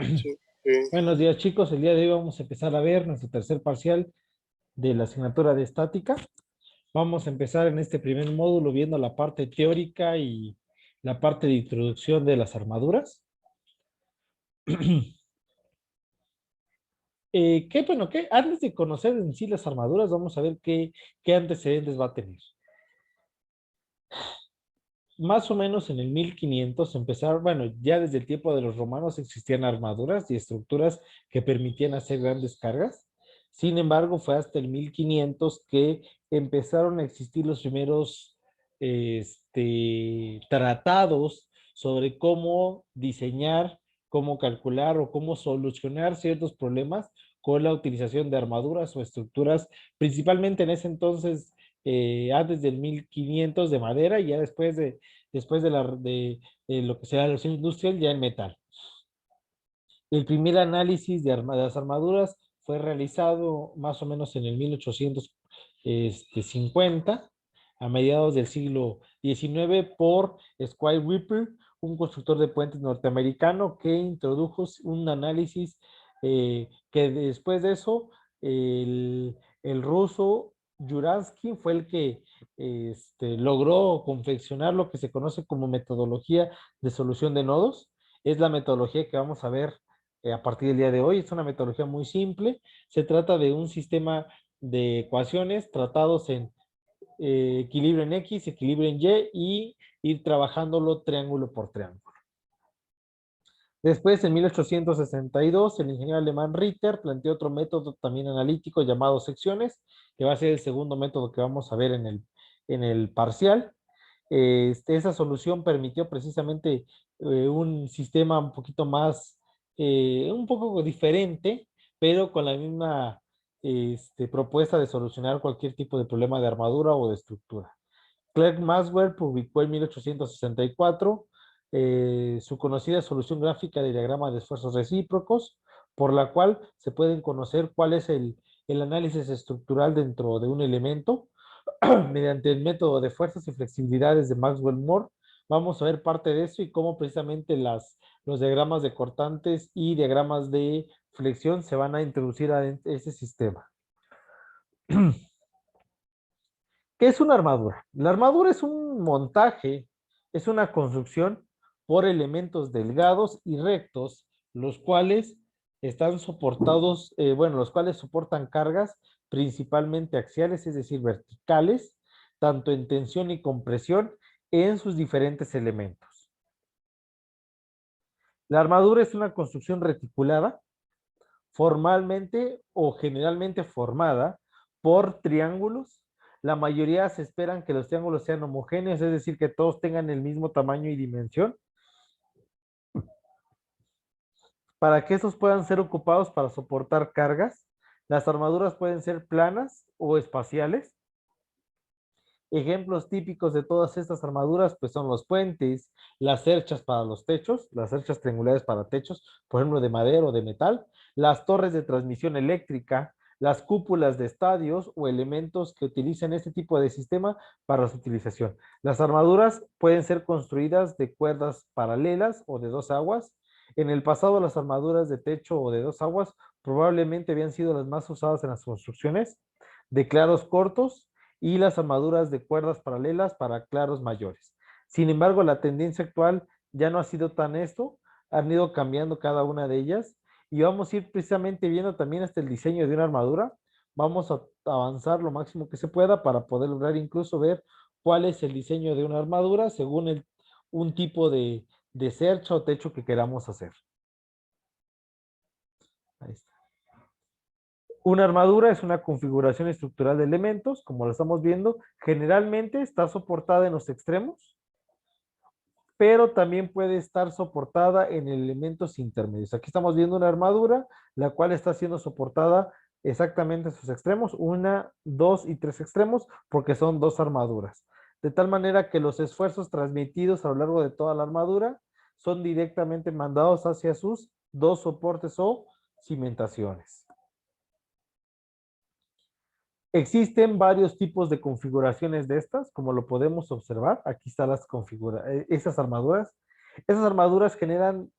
Sí, sí. Buenos días, chicos. El día de hoy vamos a empezar a ver nuestro tercer parcial de la asignatura de estática. Vamos a empezar en este primer módulo viendo la parte teórica y la parte de introducción de las armaduras. Antes de conocer en sí las armaduras, vamos a ver qué antecedentes va a tener. Más o menos en el 1500 empezaron, bueno, ya desde el tiempo de los romanos existían armaduras y estructuras que permitían hacer grandes cargas. Sin embargo, fue hasta el 1500 que empezaron a existir los primeros tratados sobre cómo diseñar, cómo calcular o cómo solucionar ciertos problemas con la utilización de armaduras o estructuras, principalmente en ese entonces, antes del 1500 de madera y ya después de lo que sea la revolución industrial, ya en metal. El primer análisis de las armaduras fue realizado más o menos en el 1850, a mediados del siglo XIX, por Squire Ripper, un constructor de puentes norteamericano que introdujo un análisis que después de eso el ruso Juransky fue el que logró confeccionar lo que se conoce como metodología de solución de nodos. Es la metodología que vamos a ver a partir del día de hoy. Es una metodología muy simple. Se trata de un sistema de ecuaciones tratados en equilibrio en X, equilibrio en Y y ir trabajándolo triángulo por triángulo. Después, en 1862, el ingeniero alemán Ritter planteó otro método también analítico llamado secciones, que va a ser el segundo método que vamos a ver en el parcial. Esa solución permitió precisamente un sistema un poquito más, un poco diferente, pero con la misma propuesta de solucionar cualquier tipo de problema de armadura o de estructura. Clerk Maxwell publicó en 1864 su conocida solución gráfica de diagrama de esfuerzos recíprocos, por la cual se pueden conocer cuál es el análisis estructural dentro de un elemento mediante el método de fuerzas y flexibilidades de Maxwell Moore. Vamos a ver parte de eso y cómo precisamente los diagramas de cortantes y diagramas de flexión se van a introducir a ese sistema. ¿Qué es una armadura? La armadura es un montaje, es una construcción por elementos delgados y rectos, los cuales están soportados, los cuales soportan cargas principalmente axiales, es decir, verticales, tanto en tensión y compresión en sus diferentes elementos. La armadura es una construcción reticulada, formalmente o generalmente formada por triángulos. La mayoría se esperan que los triángulos sean homogéneos, es decir, que todos tengan el mismo tamaño y dimensión, para que estos puedan ser ocupados para soportar cargas. Las armaduras pueden ser planas o espaciales. Ejemplos típicos de todas estas armaduras pues son los puentes, las cerchas para los techos, las cerchas triangulares para techos, por ejemplo de madera o de metal, las torres de transmisión eléctrica, las cúpulas de estadios o elementos que utilizan este tipo de sistema para su utilización. Las armaduras pueden ser construidas de cuerdas paralelas o de dos aguas. En el pasado las armaduras de techo o de dos aguas probablemente habían sido las más usadas en las construcciones de claros cortos y las armaduras de cuerdas paralelas para claros mayores. Sin embargo, la tendencia actual ya no ha sido tan esto, han ido cambiando cada una de ellas y vamos a ir precisamente viendo también hasta el diseño de una armadura. Vamos a avanzar lo máximo que se pueda para poder lograr incluso ver cuál es el diseño de una armadura según un tipo de cercha o techo que queramos hacer. Ahí está. Una armadura es una configuración estructural de elementos, como lo estamos viendo, generalmente está soportada en los extremos, pero también puede estar soportada en elementos intermedios. Aquí estamos viendo una armadura, la cual está siendo soportada exactamente en sus extremos, una, dos y tres extremos, porque son dos armaduras. De tal manera que los esfuerzos transmitidos a lo largo de toda la armadura son directamente mandados hacia sus dos soportes o cimentaciones. Existen varios tipos de configuraciones de estas, como lo podemos observar. Aquí están esas armaduras. Esas armaduras generan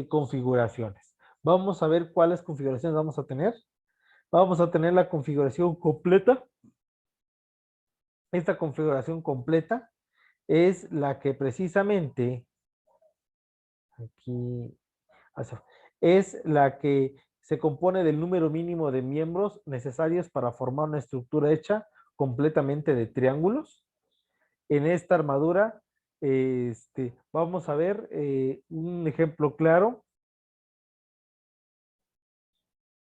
configuraciones. Vamos a ver cuáles configuraciones vamos a tener. Vamos a tener la configuración completa. Esta configuración completa es la que precisamente, aquí, es la que se compone del número mínimo de miembros necesarios para formar una estructura hecha completamente de triángulos. En esta armadura, vamos a ver un ejemplo claro.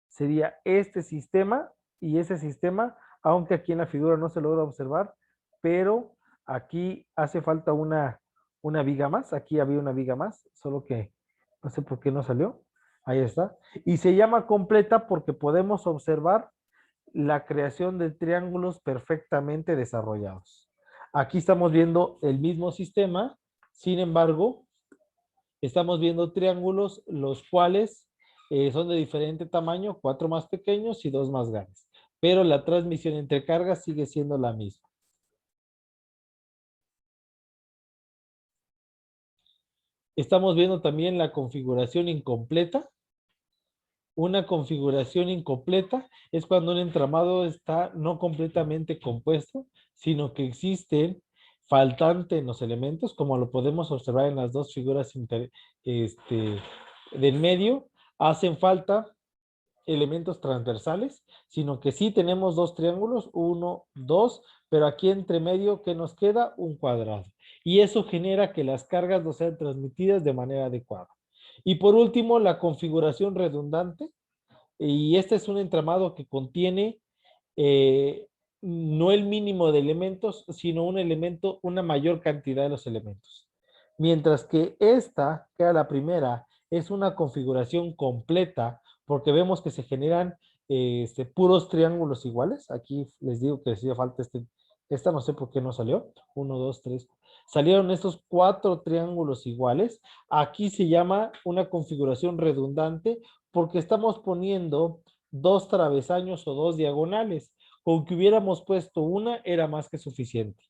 Sería este sistema y ese sistema, aunque aquí en la figura no se logra observar, pero aquí hace falta una viga más. Aquí había una viga más, solo que no sé por qué no salió. Ahí está. Y se llama completa porque podemos observar la creación de triángulos perfectamente desarrollados. Aquí estamos viendo el mismo sistema, sin embargo, estamos viendo triángulos los cuales son de diferente tamaño, 4 más pequeños y 2 más grandes. Pero la transmisión entre cargas sigue siendo la misma. Estamos viendo también la configuración incompleta. Una configuración incompleta es cuando un entramado está no completamente compuesto, sino que existen faltantes en los elementos, como lo podemos observar en las dos figuras del medio. Hacen falta elementos transversales, sino que sí tenemos dos triángulos, uno, dos, pero aquí entre medio, ¿qué nos queda? Un cuadrado. Y eso genera que las cargas no sean transmitidas de manera adecuada. Y por último, la configuración redundante. Y este es un entramado que contiene no el mínimo de elementos, sino un elemento, una mayor cantidad de los elementos. Mientras que esta, que era la primera, es una configuración completa, porque vemos que se generan puros triángulos iguales. Aquí les digo que hacía falta esta no sé por qué no salió. Uno, dos, tres. Salieron estos 4 triángulos iguales. Aquí se llama una configuración redundante porque estamos poniendo 2 travesaños o 2 diagonales. Con que hubiéramos puesto una era más que suficiente.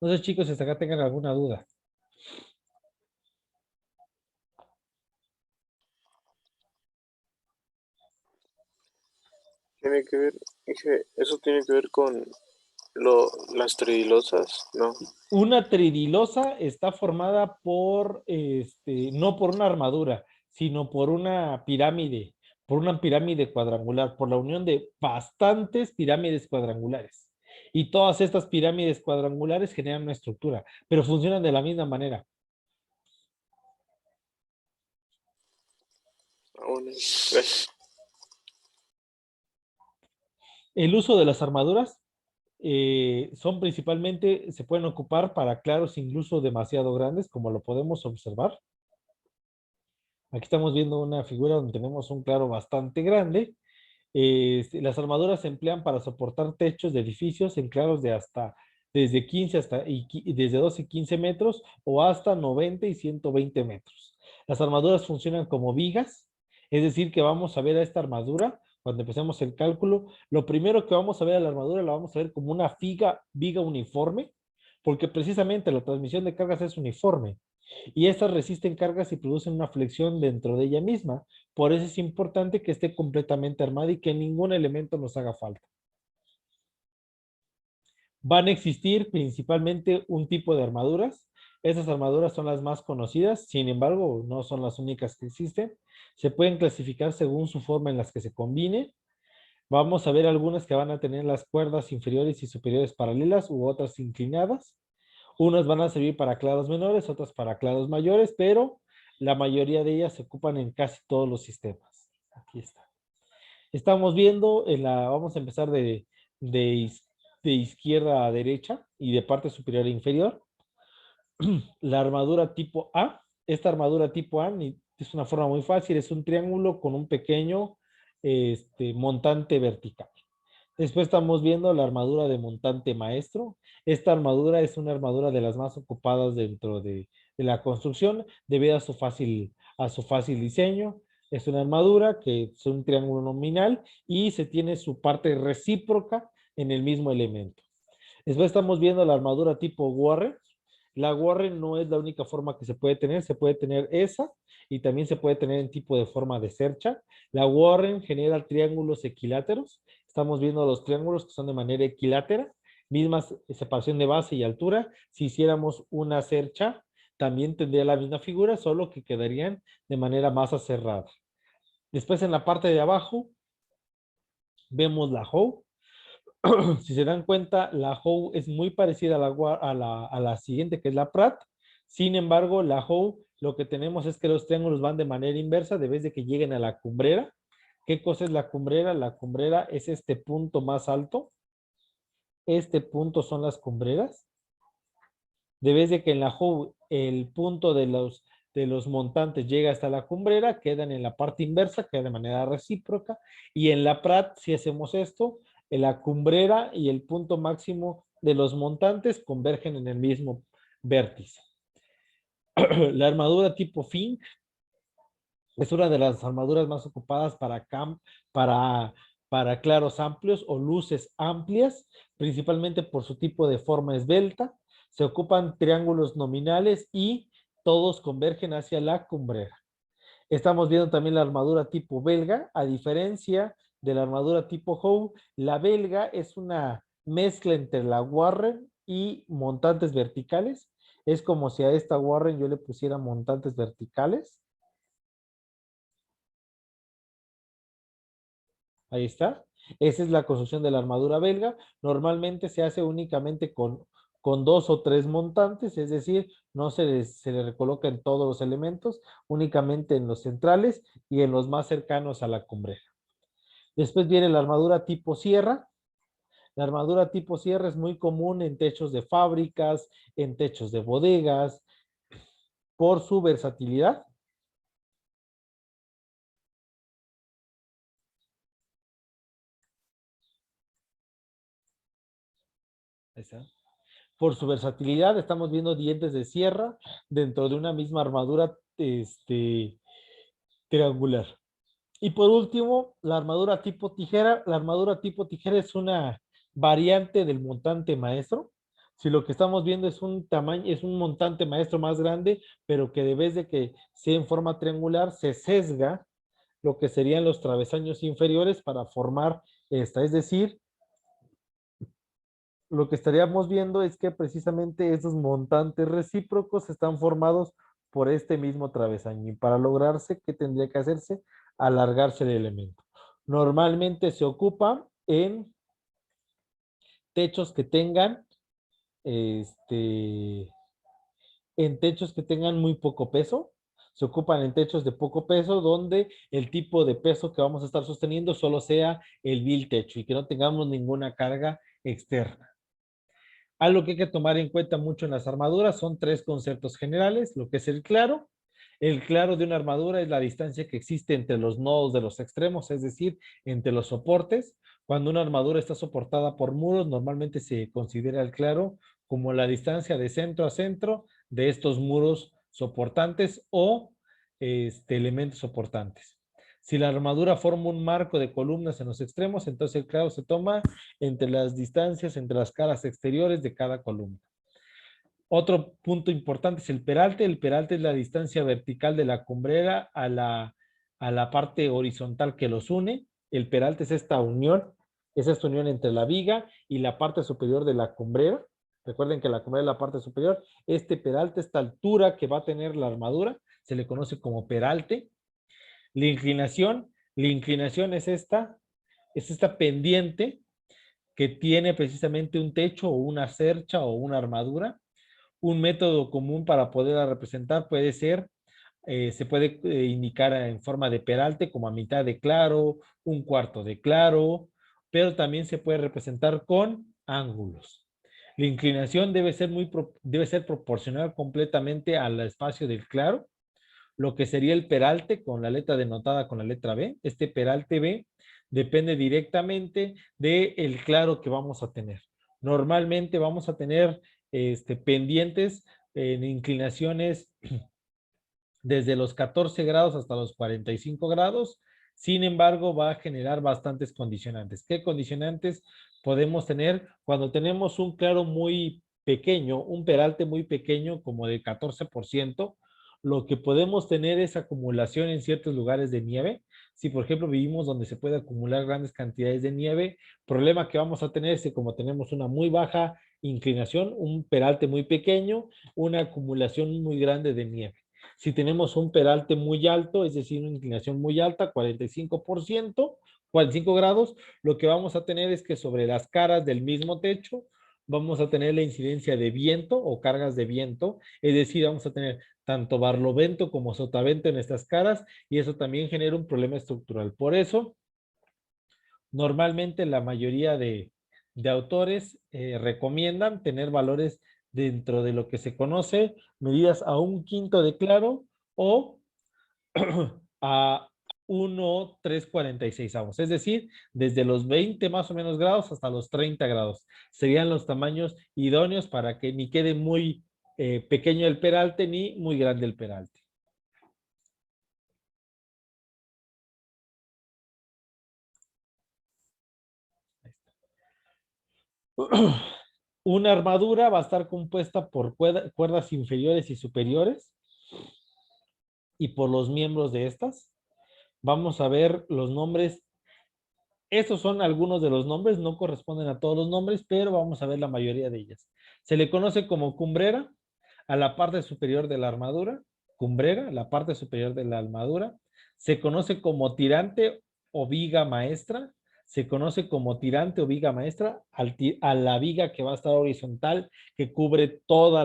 No sé, chicos, si hasta acá tengan alguna duda. Tiene que ver, eso tiene que ver con las tridilosas, ¿no? Una tridilosa está formada no por una armadura, sino por una pirámide cuadrangular, por la unión de bastantes pirámides cuadrangulares. Y todas estas pirámides cuadrangulares generan una estructura, pero funcionan de la misma manera. Bueno, gracias. El uso de las armaduras son principalmente, se pueden ocupar para claros incluso demasiado grandes, como lo podemos observar. Aquí estamos viendo una figura donde tenemos un claro bastante grande. Las armaduras se emplean para soportar techos de edificios en claros de hasta desde 15 desde 12 y 15 metros o hasta 90 y 120 metros. Las armaduras funcionan como vigas, es decir, que vamos a ver a esta armadura cuando empecemos el cálculo. Lo primero que vamos a ver a la armadura la vamos a ver como una viga uniforme, porque precisamente la transmisión de cargas es uniforme y estas resisten cargas y producen una flexión dentro de ella misma. Por eso es importante que esté completamente armada y que ningún elemento nos haga falta. Van a existir principalmente un tipo de armaduras. Estas armaduras son las más conocidas, sin embargo, no son las únicas que existen. Se pueden clasificar según su forma en las que se combine. Vamos a ver algunas que van a tener las cuerdas inferiores y superiores paralelas u otras inclinadas. Unas van a servir para clados menores, otras para clados mayores, pero la mayoría de ellas se ocupan en casi todos los sistemas. Aquí está. Estamos viendo, vamos a empezar de, de izquierda a derecha y de parte superior e inferior. La armadura tipo A. Esta armadura tipo A es una forma muy fácil, es un triángulo con un pequeño montante vertical. Después estamos viendo la armadura de montante maestro. Esta armadura es una armadura de las más ocupadas dentro de la construcción debido a su fácil diseño. Es una armadura que es un triángulo nominal y se tiene su parte recíproca en el mismo elemento. Después estamos viendo la armadura tipo Warren. La Warren no es la única forma que se puede tener esa y también se puede tener en tipo de forma de cercha. La Warren genera triángulos equiláteros. Estamos viendo los triángulos que son de manera equilátera, misma separación de base y altura. Si hiciéramos una cercha, también tendría la misma figura, solo que quedarían de manera más aserrada. Después en la parte de abajo vemos la Howe. Si se dan cuenta, la Howe es muy parecida a la siguiente, que es la Pratt. Sin embargo, la Howe, lo que tenemos es que los triángulos van de manera inversa, de vez de que lleguen a la cumbrera. ¿Qué cosa es la cumbrera? La cumbrera es este punto más alto. Este punto son las cumbreras. De vez de que en la Howe el punto de los montantes llega hasta la cumbrera, quedan en la parte inversa, queda de manera recíproca. Y en la Pratt, si hacemos esto, en la cumbrera y el punto máximo de los montantes convergen en el mismo vértice. La armadura tipo Fink es una de las armaduras más ocupadas para, para claros amplios o luces amplias, principalmente por su tipo de forma esbelta. Se ocupan triángulos nominales y todos convergen hacia la cumbrera. Estamos viendo también la armadura tipo belga, a diferencia de la armadura tipo Howe. La belga es una mezcla entre la Warren y montantes verticales. Es como si a esta Warren yo le pusiera montantes verticales. Ahí está. Esa es la construcción de la armadura belga. Normalmente se hace únicamente con dos o tres montantes, es decir, no se le recoloca en todos los elementos, únicamente en los centrales y en los más cercanos a la cumbrera. Después viene la armadura tipo sierra. La armadura tipo sierra es muy común en techos de fábricas, en techos de bodegas, por su versatilidad. Ahí está. Por su versatilidad, estamos viendo dientes de sierra dentro de una misma armadura triangular. Y por último, la armadura tipo tijera. La armadura tipo tijera es una variante del montante maestro. Si lo que estamos viendo es un tamaño, es un montante maestro más grande, pero que de vez de que sea en forma triangular, se sesga lo que serían los travesaños inferiores para formar esta. Es decir, lo que estaríamos viendo es que precisamente esos montantes recíprocos están formados por este mismo travesaño. Y para lograrse, ¿qué tendría que hacerse? Alargarse el elemento. Normalmente se ocupa techos que tengan, este, en techos que tengan muy poco peso. Se ocupan en techos de poco peso donde el tipo de peso que vamos a estar sosteniendo solo sea el vil techo y que no tengamos ninguna carga externa. Algo que hay que tomar en cuenta mucho en las armaduras son tres conceptos generales, lo que es el claro. El claro de una armadura es la distancia que existe entre los nodos de los extremos, es decir, entre los soportes. Cuando una armadura está soportada por muros, normalmente se considera el claro como la distancia de centro a centro de estos muros soportantes o elementos soportantes. Si la armadura forma un marco de columnas en los extremos, entonces el claro se toma entre las distancias, entre las caras exteriores de cada columna. Otro punto importante es el peralte. El peralte es la distancia vertical de la cumbrera a la parte horizontal que los une. El peralte es esta unión entre la viga y la parte superior de la cumbrera. Recuerden que la cumbrera es la parte superior. Este peralte, esta altura que va a tener la armadura, se le conoce como peralte. La inclinación es esta pendiente que tiene precisamente un techo o una cercha o una armadura. Un método común para poderla representar puede ser, se puede indicar en forma de peralte como a mitad de claro, un cuarto de claro, pero también se puede representar con ángulos. La inclinación debe ser proporcional completamente al espacio del claro, lo que sería el peralte con la letra denotada con la letra B. Este peralte B depende directamente del claro que vamos a tener. Normalmente vamos a tener pendientes en inclinaciones desde los 14 grados hasta los 45 grados. Sin embargo, va a generar bastantes condicionantes. ¿Qué condicionantes podemos tener cuando tenemos un claro muy pequeño, un peralte muy pequeño, como de 14%, lo que podemos tener es acumulación en ciertos lugares de nieve. Si, por ejemplo, vivimos donde se puede acumular grandes cantidades de nieve, problema que vamos a tener es que como tenemos una muy baja inclinación, un peralte muy pequeño, una acumulación muy grande de nieve. Si tenemos un peralte muy alto, es decir, una inclinación muy alta, 45%, 45 grados, lo que vamos a tener es que sobre las caras del mismo techo vamos a tener la incidencia de viento o cargas de viento, es decir, vamos a tener tanto barlovento como sotavento en estas caras y eso también genera un problema estructural. Por eso, normalmente la mayoría de autores recomiendan tener valores dentro de lo que se conoce medidas a 1/5 de claro o a 1,346 avos, es decir, desde los 20 más o menos grados hasta los 30 grados. Serían los tamaños idóneos para que ni quede muy pequeño el peralte ni muy grande el peralte. Una armadura va a estar compuesta por cuerdas inferiores y superiores y por los miembros de estas. Vamos a ver los nombres. Estos son algunos de los nombres, no corresponden a todos los nombres, pero vamos a ver la mayoría de ellas. Se le conoce como cumbrera a la parte superior de la armadura, cumbrera, la parte superior de la armadura. Se conoce como tirante o viga maestra, se conoce como tirante o viga maestra a la viga que va a estar horizontal, que cubre todo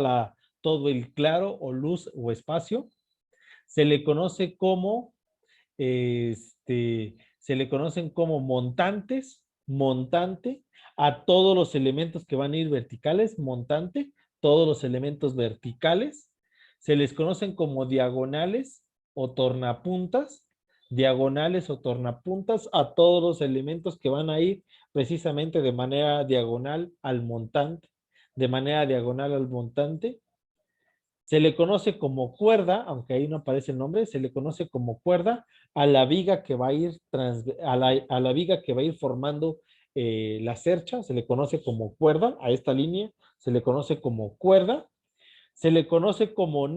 el claro o luz o espacio. Se le conoce como se le conocen como montantes, montante, a todos los elementos que van a ir verticales, montante, todos los elementos verticales. Se les conocen como diagonales o tornapuntas, diagonales o tornapuntas a todos los elementos que van a ir precisamente de manera diagonal al montante, de manera diagonal al montante. Se le conoce como cuerda, aunque ahí no aparece el nombre, se le conoce como cuerda a la viga que va a ir, a la viga que va a ir formando la cercha, se le conoce como cuerda, a esta línea se le conoce como cuerda, se le conoce como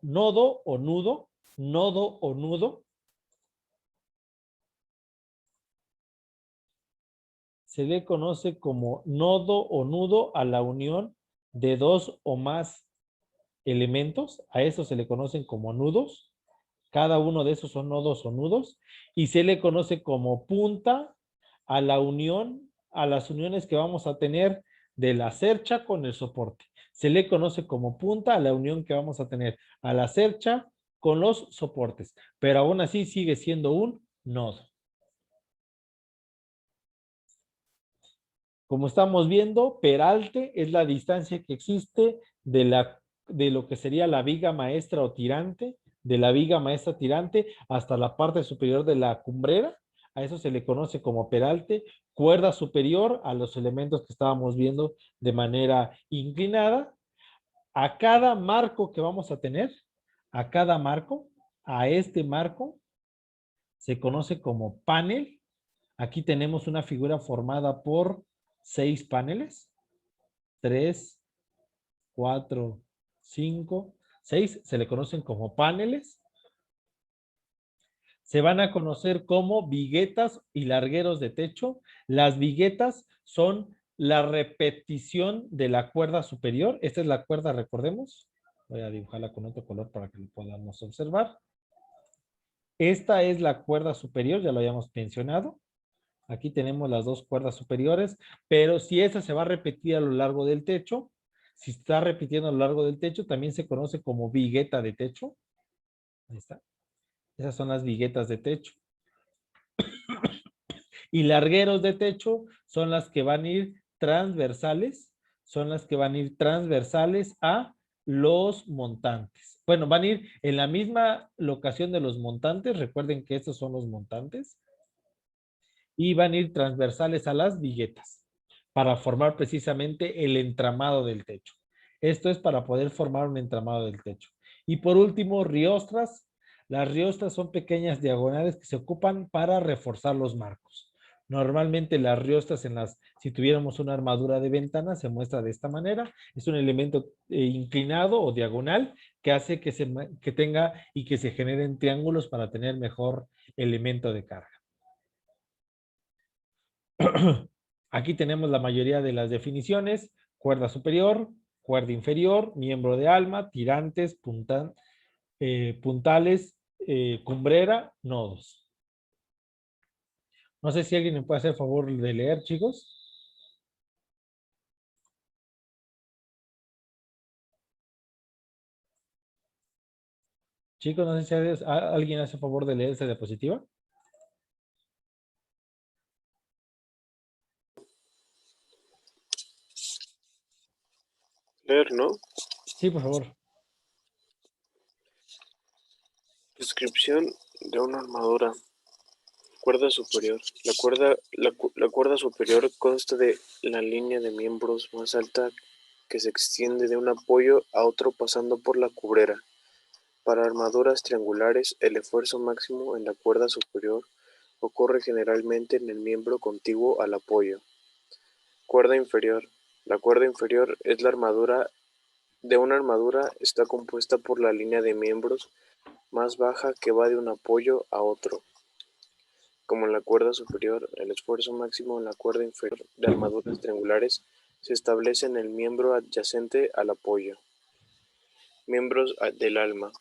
nodo o nudo, nodo o nudo, se le conoce como nodo o nudo a la unión de dos o más elementos, a eso se le conocen como nudos. Cada uno de esos son nodos o nudos y se le conoce como punta a la unión, a las uniones que vamos a tener de la cercha con el soporte. Se le conoce como punta a la unión que vamos a tener a la cercha con los soportes, pero aún así sigue siendo un nodo. Como estamos viendo, peralte es la distancia que existe de lo que sería la viga maestra o tirante, de la viga maestra tirante hasta la parte superior de la cumbrera. A eso se le conoce como peralte, cuerda superior a los elementos que estábamos viendo de manera inclinada. A cada marco que vamos a tener, a cada marco, a este marco, se conoce como panel. Aquí tenemos una figura formada por 6 paneles, 3, 4, 5, 6, se le conocen como paneles. Se van a conocer como viguetas y largueros de techo. Las viguetas son la repetición de la cuerda superior. Esta es la cuerda, recordemos. Voy a dibujarla con otro color para que lo podamos observar. Esta es la cuerda superior, ya lo habíamos mencionado. Aquí tenemos las dos cuerdas superiores, pero si esa se va a repetir a lo largo del techo, si está repitiendo a lo largo del techo, también se conoce como vigueta de techo. Ahí está. Esas son las viguetas de techo. Y largueros de techo son las que van a ir transversales, son las que van a ir transversales a los montantes. Bueno, van a ir en la misma locación de los montantes. Recuerden que estos son los montantes. Y van a ir transversales a las viguetas para formar precisamente el entramado del techo. Esto es para poder formar un entramado del techo. Y por último, riostras. Las riostras son pequeñas diagonales que se ocupan para reforzar los marcos. Normalmente las riostas si tuviéramos una armadura de ventana, se muestra de esta manera. Es un elemento inclinado o diagonal que hace que tenga y que se generen triángulos para tener mejor elemento de carga. Aquí tenemos la mayoría de las definiciones: cuerda superior, cuerda inferior, miembro de alma, tirantes, puntales, cumbrera, nodos. No sé si alguien me puede hacer el favor de leer, chicos. Chicos, no sé si alguien hace el favor de leer esa diapositiva. Leer, ¿no? Sí, por favor. Descripción de una armadura. Cuerda superior. La cuerda superior consta de la línea de miembros más alta que se extiende de un apoyo a otro pasando por la cubrera. Para armaduras triangulares, el esfuerzo máximo en la cuerda superior ocurre generalmente en el miembro contiguo al apoyo. Cuerda inferior. La cuerda inferior es la armadura de una armadura, está compuesta por la línea de miembros más baja que va de un apoyo a otro. Como en la cuerda superior, el esfuerzo máximo en la cuerda inferior de armaduras triangulares se establece en el miembro adyacente al apoyo. Miembros del alma.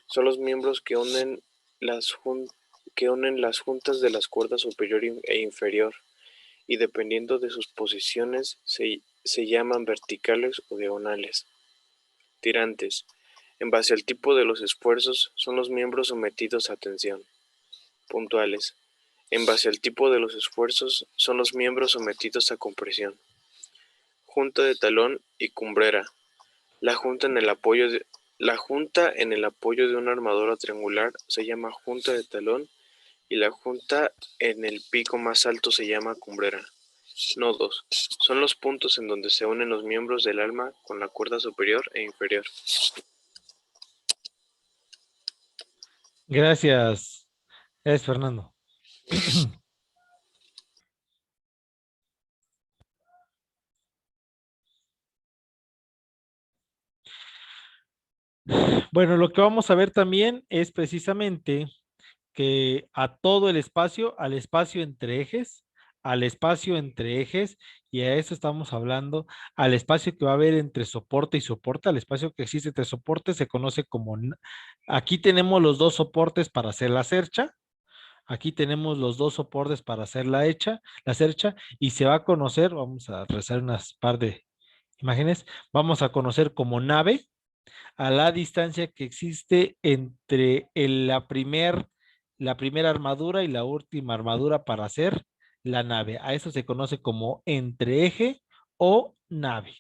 Son los miembros que unen las juntas de las cuerdas superior e inferior, y dependiendo de sus posiciones se llaman verticales o diagonales. Tirantes. En base al tipo de los esfuerzos, son los miembros sometidos a tensión. Puntuales. En base al tipo de los esfuerzos, son los miembros sometidos a compresión. Junta de talón y cumbrera. La junta en el apoyo de una armadura triangular se llama junta de talón, y la junta en el pico más alto se llama cumbrera. Nodos. Son los puntos en donde se unen los miembros del alma con la cuerda superior e inferior. Gracias. Es Fernando. Bueno, lo que vamos a ver también es precisamente que a todo el espacio, al espacio entre ejes, y a eso estamos hablando, al espacio que va a haber entre soporte y soporte, al espacio que existe entre soportes se conoce como, aquí tenemos los dos soportes para hacer la cercha, aquí tenemos los dos soportes para hacer la cercha, y se va a conocer, vamos a rezar unas par de imágenes, vamos a conocer como nave a la distancia que existe entre la primera armadura y la última armadura para hacer la nave. A eso se conoce como entreeje o nave.